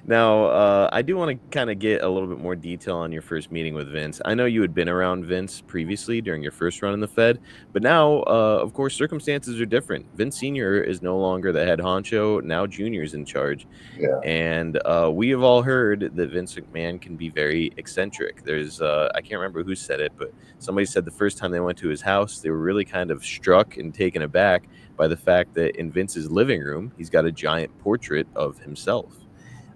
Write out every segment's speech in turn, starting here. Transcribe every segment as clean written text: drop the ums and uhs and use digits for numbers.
Now, I do want to kind of get a little bit more detail on your first meeting with Vince. I know you had been around Vince previously during your first run in the Fed, but now, of course, circumstances are different. Vince Sr. is no longer the head honcho. Now Junior's in charge. Yeah, And we have all heard that Vince McMahon can be very eccentric. I can't remember who said it, but somebody said the first time they went to his house, they were really kind of struck and taken aback by the fact that in Vince's living room, he's got a giant portrait of himself.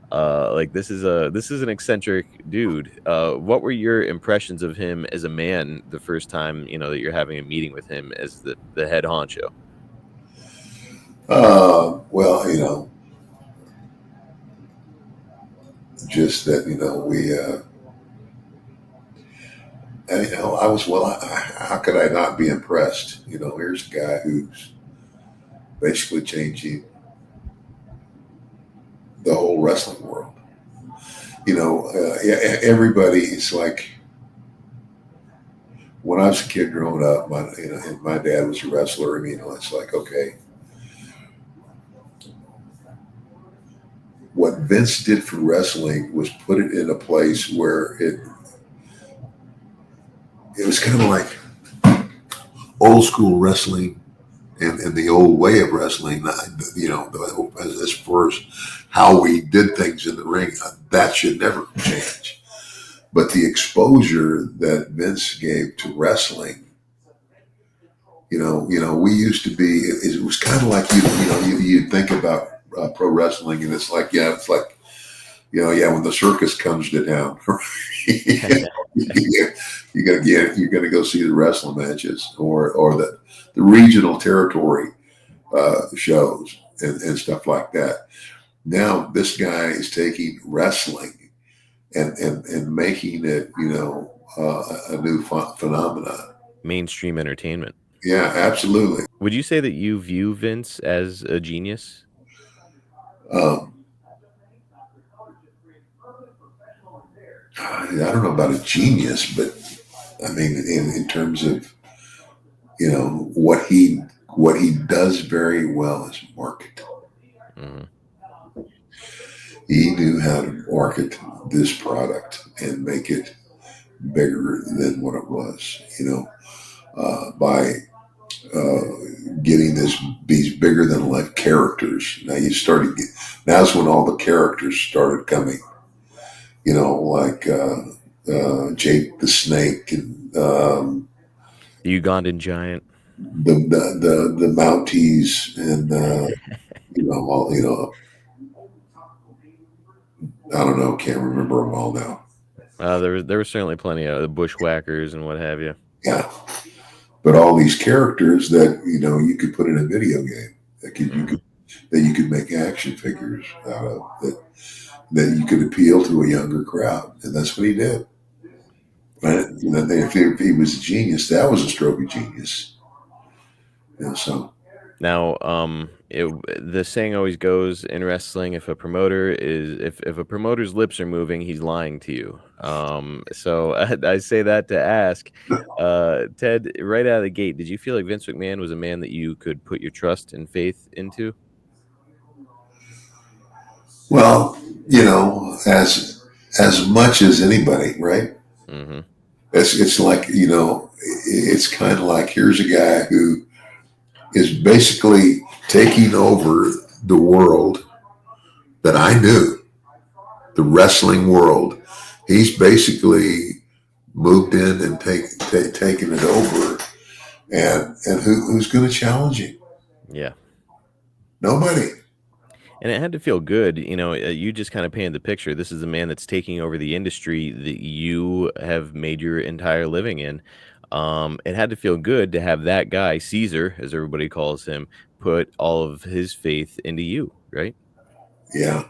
Like this is an eccentric dude. What were your impressions of him as a man the first time that you're having a meeting with him as the head honcho? well, just that, I was, how could I not be impressed? Here's a guy who's basically changing the whole wrestling world. Everybody, it's like when I was a kid growing up, and my dad was a wrestler. It's like, okay, what Vince did for wrestling was put it in a place where it was kind of like old school wrestling and the old way of wrestling. As far as how we did things in the ring, that should never change. But the exposure that Vince gave to wrestling, we used to be. It was kind of like you think about pro wrestling, and it's like, yeah, it's like, yeah, when the circus comes to town, you're gonna go see the wrestling matches or the regional territory shows and stuff like that. Now this guy is taking wrestling and making it, a new phenomenon. Mainstream entertainment. Yeah, absolutely. Would you say that you view Vince as a genius? Um, I don't know about a genius, but I mean, in terms of what he does very well is market. Hmm. He knew how to market this product and make it bigger than what it was. By getting these bigger than life characters. Now's when all the characters started coming. Like Jake the Snake and The Ugandan giant. the Mounties and all I don't know, can't remember them all now. There were certainly plenty of the bushwhackers and what have you. Yeah, but all these characters that you could put in a video game Hmm. that you could make action figures out of that you could appeal to a younger crowd, and that's what he did. Right? If he was a genius, that was a stroke of genius. So Now, the saying always goes in wrestling: if a promoter's lips are moving, he's lying to you. So I say that to ask, Ted, right out of the gate, did you feel like Vince McMahon was a man that you could put your trust and faith into? well, as much as anybody, right? Hmm. It's like it's kind of like here's a guy who is basically taking over the world that I knew, the wrestling world. He's basically moved in and taken it over, and who's going to challenge him? Yeah. Nobody. And it had to feel good, you just kind of painted the picture. This is a man that's taking over the industry that you have made your entire living in. It had to feel good to have that guy, Caesar, as everybody calls him, put all of his faith into you, right? Yeah,